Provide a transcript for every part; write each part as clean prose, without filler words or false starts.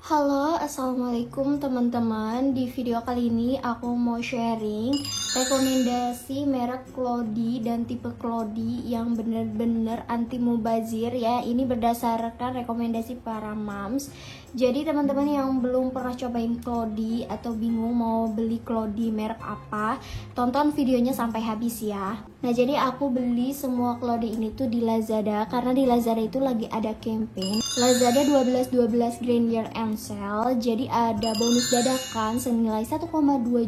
Halo, assalamualaikum teman-teman. Di video kali ini aku mau sharing rekomendasi merek Cloudy dan tipe Cloudy yang bener-bener anti mubazir ya. Ini berdasarkan rekomendasi para moms. Jadi teman-teman yang belum pernah cobain Cloudy atau bingung mau beli Cloudy merek apa, tonton videonya sampai habis ya. Nah, jadi aku beli semua Cloudy ini tuh di Lazada karena di Lazada itu lagi ada campaign Lazada 12-12 Grand Year End Sale. Jadi ada bonus dadakan senilai 1,2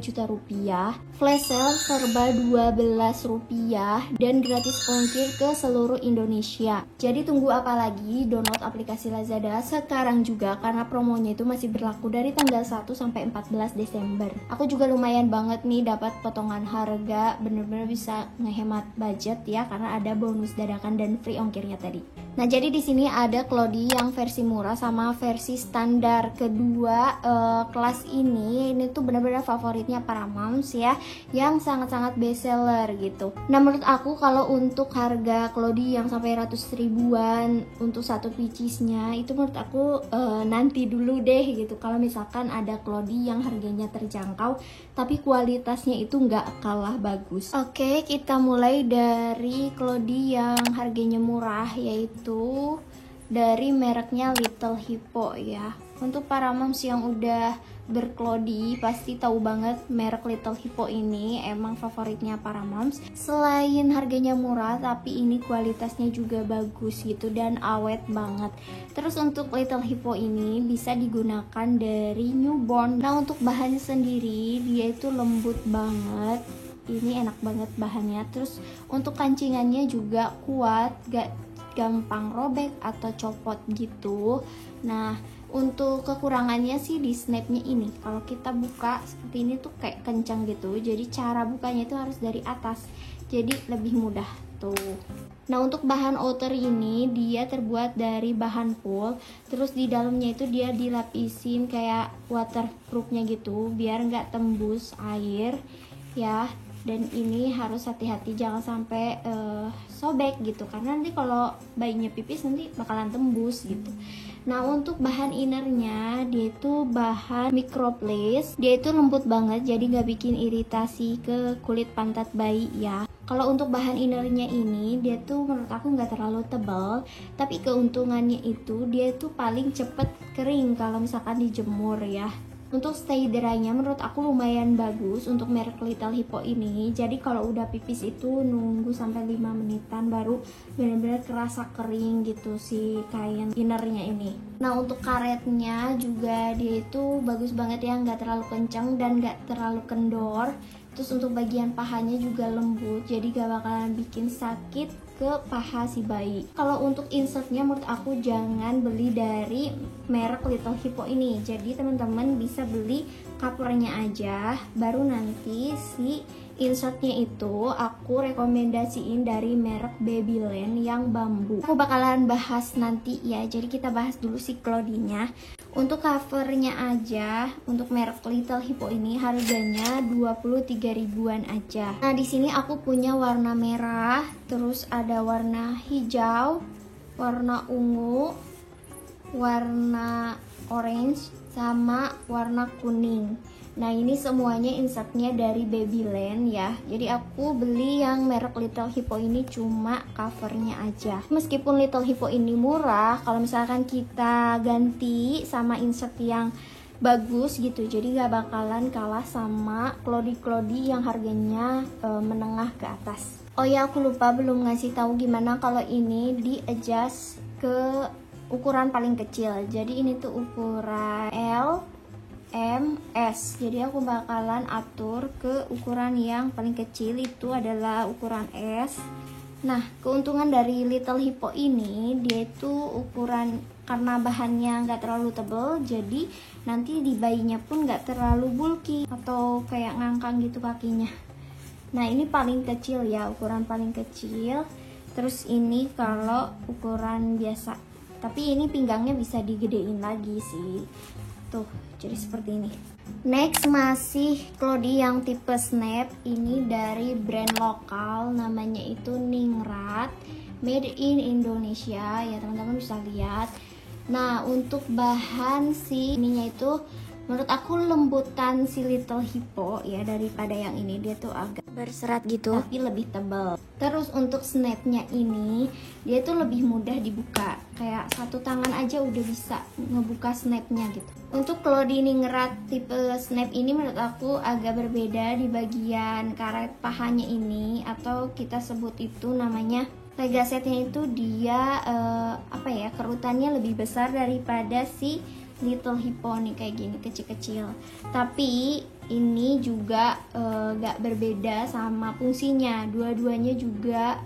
juta rupiah, flash sale serba 12 rupiah, dan gratis ongkir ke seluruh Indonesia. Jadi tunggu apa lagi, download aplikasi Lazada sekarang juga karena promonya itu masih berlaku dari tanggal 1 sampai 14 Desember. Aku juga lumayan banget nih dapat potongan harga, bener-bener bisa ngehemat budget ya karena ada bonus dadakan dan free ongkirnya tadi. Nah, jadi di sini ada Cloudy yang versi murah sama versi standar. Kedua kelas ini tuh benar-benar favoritnya para moms ya, yang sangat-sangat best seller gitu. Nah, menurut aku kalau untuk harga Cloudy yang sampai ratus ribuan untuk satu piecesnya itu menurut aku nanti dulu deh gitu. Kalau misalkan ada Cloudy yang harganya terjangkau tapi kualitasnya itu nggak kalah bagus. Oke, kita mulai dari Cloudy yang harganya murah, yaitu dari mereknya Little Hippo ya. Untuk para moms yang udah berCloudy pasti tahu banget merek Little Hippo ini emang favoritnya para moms. Selain harganya murah tapi ini kualitasnya juga bagus gitu dan awet banget. Terus untuk Little Hippo ini bisa digunakan dari newborn. Nah, untuk bahannya sendiri dia itu lembut banget. Ini enak banget bahannya. Terus untuk kancingannya juga kuat, gak gampang robek atau copot gitu. Nah, untuk kekurangannya sih di snapnya ini, kalau kita buka seperti ini tuh kayak kencang gitu, jadi cara bukanya itu harus dari atas, jadi lebih mudah tuh. Nah, untuk bahan outer ini dia terbuat dari bahan wool, terus di dalamnya itu dia dilapisin kayak waterproofnya gitu biar nggak tembus air ya. Dan ini harus hati-hati jangan sampai sobek gitu, karena nanti kalau bayinya pipis nanti bakalan tembus gitu. Nah, untuk bahan innernya dia itu bahan microplace, dia itu lembut banget jadi nggak bikin iritasi ke kulit pantat bayi ya. Kalau untuk bahan innernya ini dia tuh menurut aku nggak terlalu tebal, tapi keuntungannya itu dia itu paling cepet kering kalau misalkan dijemur ya. Untuk stay dry-nya menurut aku lumayan bagus untuk merek Little Hippo ini. Jadi kalau udah pipis itu nunggu sampai 5 menitan baru benar-benar kerasa kering gitu si kain innernya ini. Nah, untuk karetnya juga dia itu bagus banget ya, nggak terlalu kencang dan nggak terlalu kendor. Terus untuk bagian pahanya juga lembut, jadi gak bakalan bikin sakit ke paha si bayi. Kalau untuk insertnya menurut aku jangan beli dari merek Little Hippo ini. Jadi teman-teman bisa beli covernya aja, baru nanti si insertnya itu aku rekomendasiin dari merek Babyland yang bambu. Aku bakalan bahas nanti ya, jadi kita bahas dulu si Cloudy-nya. Untuk covernya aja, untuk merek Little Hippo ini harganya 23 ribuan aja. Nah, di sini aku punya warna merah, terus ada warna hijau, warna ungu, warna orange, sama warna kuning. Nah, ini semuanya insertnya dari Babyland ya. Jadi aku beli yang merek Little Hippo ini cuma covernya aja. Meskipun Little Hippo ini murah, kalau misalkan kita ganti sama insert yang bagus gitu, jadi gak bakalan kalah sama Cloudy yang harganya menengah ke atas. Oh ya, aku lupa belum ngasih tahu gimana kalau ini di adjust ke ukuran paling kecil. Jadi ini tuh ukuran L, M, S. Jadi aku bakalan atur ke ukuran yang paling kecil, itu adalah ukuran S. Nah, keuntungan dari Little Hippo ini dia itu ukuran, karena bahannya nggak terlalu tebal, jadi nanti di bayinya pun nggak terlalu bulky atau kayak ngangkang gitu kakinya. Nah, ini paling kecil ya, ukuran paling kecil. Terus ini kalau ukuran biasa, tapi ini pinggangnya bisa digedein lagi sih. Tuh, jadi seperti ini. Next masih Cloudy yang tipe snap, ini dari brand lokal namanya itu Ningrat, made in Indonesia ya teman-teman bisa lihat. Nah, untuk bahan si ininya itu menurut aku lembutan si Little Hippo ya daripada yang ini. Dia tuh agak berserat gitu tapi lebih tebal. Terus untuk snapnya ini dia tuh lebih mudah dibuka, kayak satu tangan aja udah bisa ngebuka snapnya gitu. Untuk Claudie Ningrat tipe snap ini menurut aku agak berbeda di bagian karet pahanya ini, atau kita sebut itu namanya legasetnya itu dia kerutannya lebih besar daripada si Little Hippo nih, kayak gini kecil-kecil. Tapi ini juga gak berbeda sama fungsinya, dua-duanya juga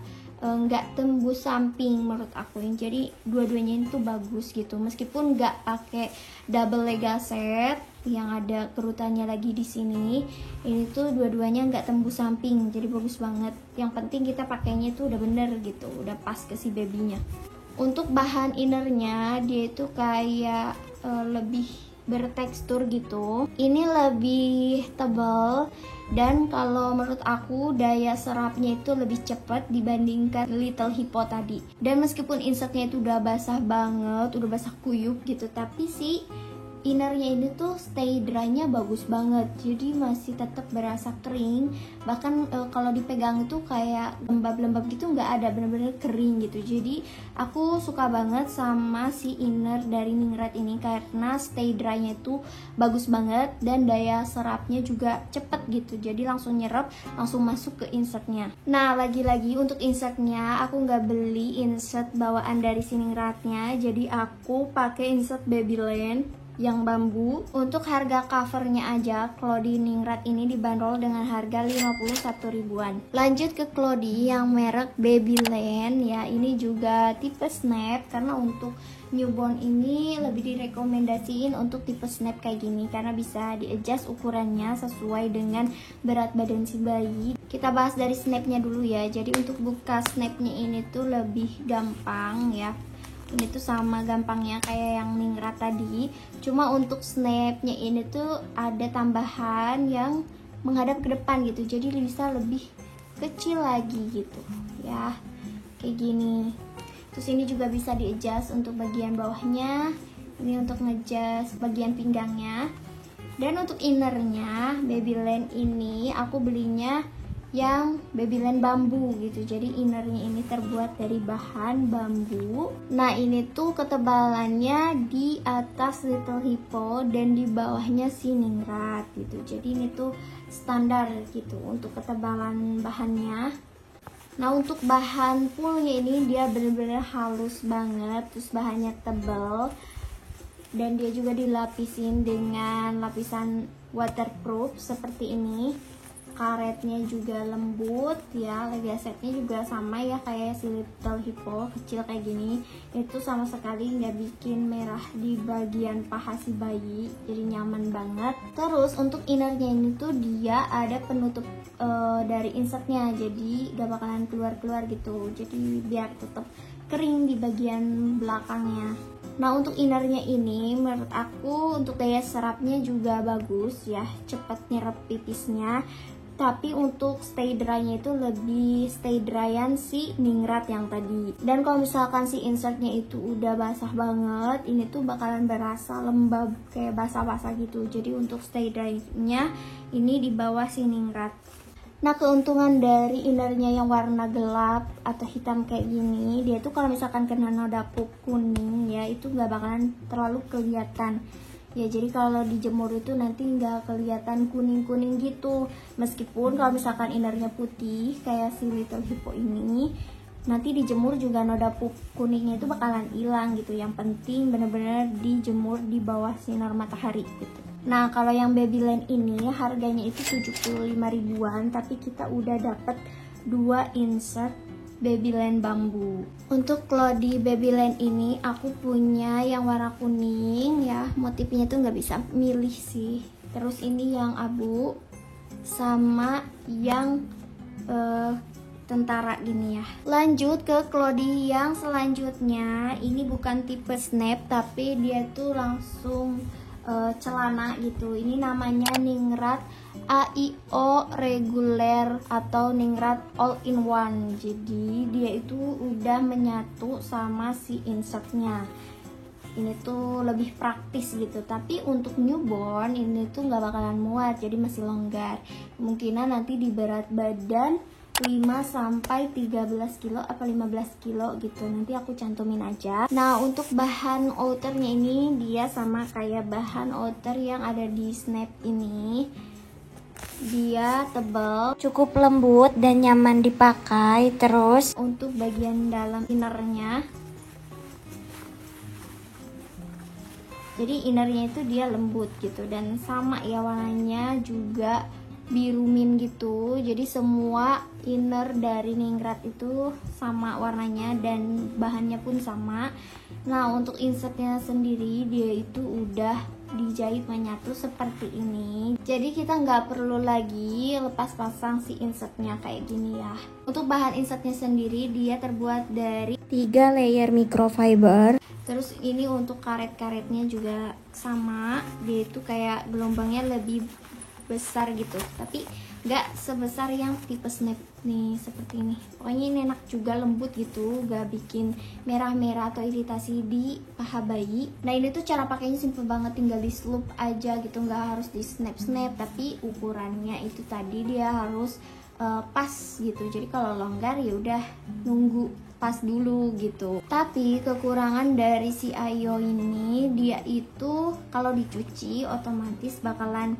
nggak tembus samping menurut aku. Jadi dua-duanya itu bagus gitu, meskipun nggak pakai double legaset yang ada kerutannya lagi di sini. Ini tuh dua-duanya nggak tembus samping, jadi bagus banget. Yang penting kita pakainya itu udah bener gitu, udah pas ke si babynya. Untuk bahan innernya dia itu kayak lebih bertekstur gitu. Ini lebih tebal, dan kalau menurut aku daya serapnya itu lebih cepat dibandingkan Little Hippo tadi. Dan meskipun insertnya itu udah basah banget, udah basah kuyup gitu, tapi si innernya ini tuh stay dry-nya bagus banget, jadi masih tetap berasa kering. Bahkan kalau dipegang itu kayak lembab-lembab gitu, nggak ada, bener-bener kering gitu. Jadi aku suka banget sama si inner dari Ningrat ini karena stay dry-nya itu bagus banget dan daya serapnya juga cepet gitu, jadi langsung nyerap, langsung masuk ke insertnya. Nah, lagi-lagi untuk insertnya aku nggak beli insert bawaan dari si Ningratnya, jadi aku pakai insert Babyland yang bambu. Untuk harga covernya aja Claudie Ningrat ini dibanderol dengan harga 51 ribuan. Lanjut ke Claudie yang merek Babyland ya, ini juga tipe snap, karena untuk newborn ini lebih direkomendasiin untuk tipe snap kayak gini karena bisa di-adjust ukurannya sesuai dengan berat badan si bayi. Kita bahas dari snapnya dulu ya. Jadi untuk buka snapnya ini tuh lebih gampang ya. Ini tuh sama gampangnya kayak yang Ningrat tadi, cuma untuk snapnya ini tuh ada tambahan yang menghadap ke depan gitu, jadi bisa lebih kecil lagi gitu ya, kayak gini. Terus ini juga bisa di-adjust untuk bagian bawahnya, ini untuk nge-adjust bagian pinggangnya. Dan untuk innernya Babyland ini aku belinya yang Babyland bambu gitu, jadi innernya ini terbuat dari bahan bambu. Nah, ini tuh ketebalannya di atas Little Hippo dan di bawahnya si Ningrat gitu, jadi ini tuh standar gitu untuk ketebalan bahannya. Nah, untuk bahan poolnya ini dia bener-bener halus banget, terus bahannya tebal, dan dia juga dilapisin dengan lapisan waterproof seperti ini. Karetnya juga lembut ya, legasetnya juga sama ya kayak si Little Hippo, kecil kayak gini. Itu sama sekali nggak bikin merah di bagian paha si bayi, jadi nyaman banget. Terus untuk innernya ini tuh dia ada penutup dari insertnya, jadi gak bakalan keluar-keluar gitu, jadi biar tetap kering di bagian belakangnya. Nah, untuk innernya ini menurut aku untuk daya serapnya juga bagus ya, cepat nyerap pipisnya. Tapi untuk stay dry-nya itu lebih stay dryan si Ningrat yang tadi. Dan kalau misalkan si insertnya itu udah basah banget, ini tuh bakalan berasa lembab kayak basah-basah gitu. Jadi untuk stay dry-nya ini di bawah si Ningrat. Nah, keuntungan dari innernya yang warna gelap atau hitam kayak gini, dia tuh kalau misalkan kena noda pup kuning ya, itu nggak bakalan terlalu kelihatan. Ya, jadi kalau dijemur itu nanti nggak kelihatan kuning-kuning gitu. Meskipun kalau misalkan innernya putih kayak si Little Hippo ini, nanti dijemur juga noda pup kuningnya itu bakalan hilang gitu. Yang penting bener-bener dijemur di bawah sinar matahari gitu. Nah, kalau yang Babyland ini harganya itu 75 ribuan, tapi kita udah dapet 2 insert Babyland bambu. Untuk Claudie Babyland ini aku punya yang warna kuning ya, motifnya tuh nggak bisa milih sih. Terus ini yang abu sama yang tentara gini ya. Lanjut ke Claudie yang selanjutnya, ini bukan tipe snap tapi dia tuh langsung celana gitu. Ini namanya Ningrat AIO reguler atau Ningrat all in one. Jadi dia itu udah menyatu sama si insertnya. ini tuh lebih praktis gitu. Tapi untuk newborn ini tuh nggak bakalan muat, jadi masih longgar. Kemungkinan nanti di berat badan 5-13 kilo apa 15 kilo gitu, nanti aku cantumin aja. Nah untuk bahan outernya ini dia sama kayak bahan outer yang ada di Snap ini. Dia tebal, cukup lembut dan nyaman dipakai. Terus untuk bagian dalam innernya, jadi innernya itu dia lembut gitu dan sama ya, warnanya juga biru mint gitu. Jadi semua inner dari Ningrat itu sama warnanya dan bahannya pun sama. Nah untuk insertnya sendiri dia itu udah dijahit menyatu seperti ini, jadi kita nggak perlu lagi lepas pasang si insertnya kayak gini ya. Untuk bahan insertnya sendiri dia terbuat dari 3 layer microfiber. Terus ini untuk karet-karetnya juga sama, dia itu kayak gelombangnya lebih besar gitu, tapi nggak sebesar yang tipe Snap nih seperti ini. Pokoknya ini enak juga, lembut gitu, gak bikin merah-merah atau iritasi di paha bayi. Nah ini tuh cara pakainya simple banget, tinggal di sloop aja gitu, nggak harus di snap-snap. Tapi ukurannya itu tadi dia harus pas gitu, jadi kalau longgar ya udah nunggu pas dulu gitu. Tapi kekurangan dari si Ayo ini, dia itu kalau dicuci otomatis bakalan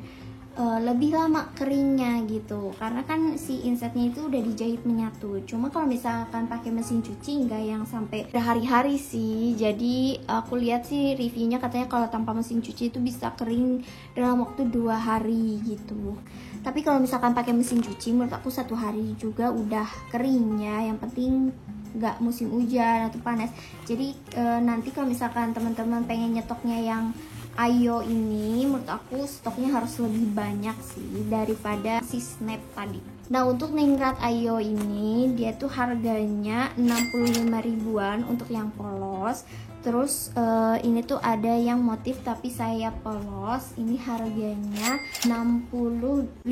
lebih lama keringnya gitu, karena kan si insertnya itu udah dijahit menyatu. Cuma kalau misalkan pakai mesin cuci nggak yang sampai berhari-hari sih. Jadi aku lihat sih reviewnya katanya kalau tanpa mesin cuci itu bisa kering dalam waktu 2 hari gitu. Tapi kalau misalkan pakai mesin cuci menurut aku 1 hari juga udah kering ya. Yang penting nggak musim hujan atau panas. Jadi nanti kalau misalkan teman-teman pengen nyetoknya yang Ayo ini, menurut aku stoknya harus lebih banyak sih daripada si Snap tadi. Nah untuk Ningrat Ayo ini dia tuh harganya 65 ribuan untuk yang polos. Terus ini tuh ada yang motif tapi sayap polos, ini harganya 65.000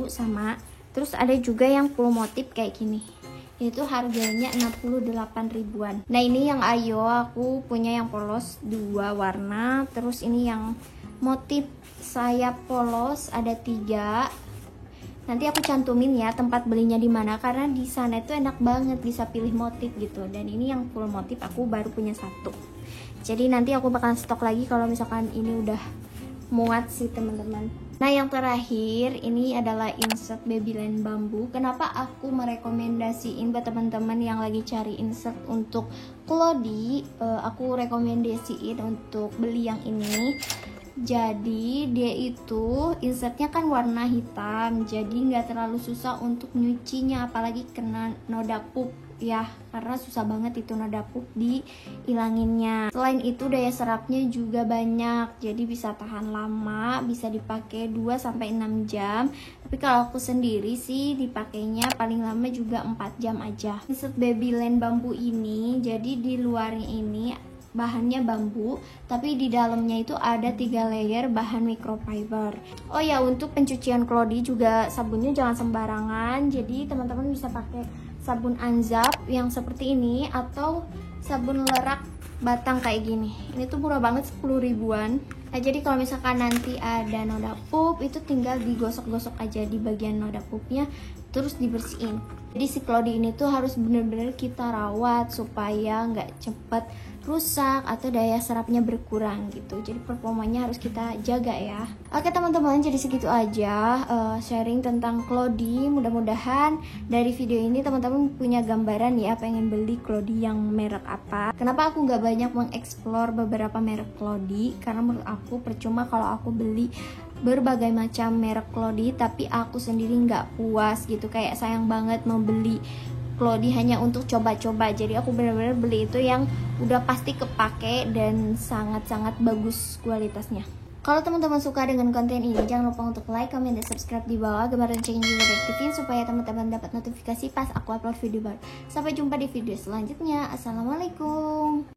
sama. Terus ada juga yang full motif kayak gini, itu harganya 68 ribuan. Nah ini yang Ayo, aku punya yang polos 2 warna. Terus ini yang motif sayap polos ada 3. Nanti aku cantumin ya tempat belinya di mana, karena di sana itu enak banget bisa pilih motif gitu. Dan ini yang full motif aku baru punya 1. Jadi nanti aku bakalan stok lagi kalau misalkan ini udah muat sih teman-teman. Nah yang terakhir ini adalah insert Babyland bambu. Kenapa aku merekomendasiin buat teman-teman yang lagi cari insert untuk Cloudy, aku rekomendasiin untuk beli yang ini. Jadi dia itu insertnya kan warna hitam, jadi nggak terlalu susah untuk nyucinya, apalagi kena noda pup ya, karena susah banget itu noda pup dihilanginnya. Selain itu daya serapnya juga banyak, jadi bisa tahan lama, bisa dipakai 2-6 jam. Tapi kalau aku sendiri sih dipakainya paling lama juga 4 jam aja. Insert Babyland bambu ini, jadi di luarnya ini bahannya bambu, tapi di dalamnya itu ada 3 layer bahan microfiber. Oh ya, untuk pencucian Cloudy juga sabunnya jangan sembarangan, jadi teman-teman bisa pakai sabun Anzap yang seperti ini atau sabun lerak batang kayak gini. Ini tuh murah banget, 10 ribuan. Nah jadi kalau misalkan nanti ada noda pup, itu tinggal digosok-gosok aja di bagian noda pupnya, terus dibersihin. Jadi si Cloudy ini tuh harus bener-bener kita rawat supaya nggak cepet rusak atau daya serapnya berkurang gitu. Jadi performanya harus kita jaga ya. Oke teman-teman, jadi segitu aja sharing tentang Cloudy. Mudah-mudahan dari video ini teman-teman punya gambaran ya pengen beli Cloudy yang merek apa. Kenapa aku nggak banyak mengeksplor beberapa merek Cloudy? Karena menurut aku percuma kalau aku beli berbagai macam merek Cloudy tapi aku sendiri nggak puas gitu. Kayak sayang banget membeli Cloudy hanya untuk coba-coba. Jadi aku benar-benar beli itu yang udah pasti kepake dan sangat-sangat bagus kualitasnya. Kalau teman-teman suka dengan konten ini, jangan lupa untuk like, comment, dan subscribe di bawah. Gambar loncengnya juga diaktifin supaya teman-teman dapat notifikasi pas aku upload video baru. Sampai jumpa di video selanjutnya. Assalamualaikum.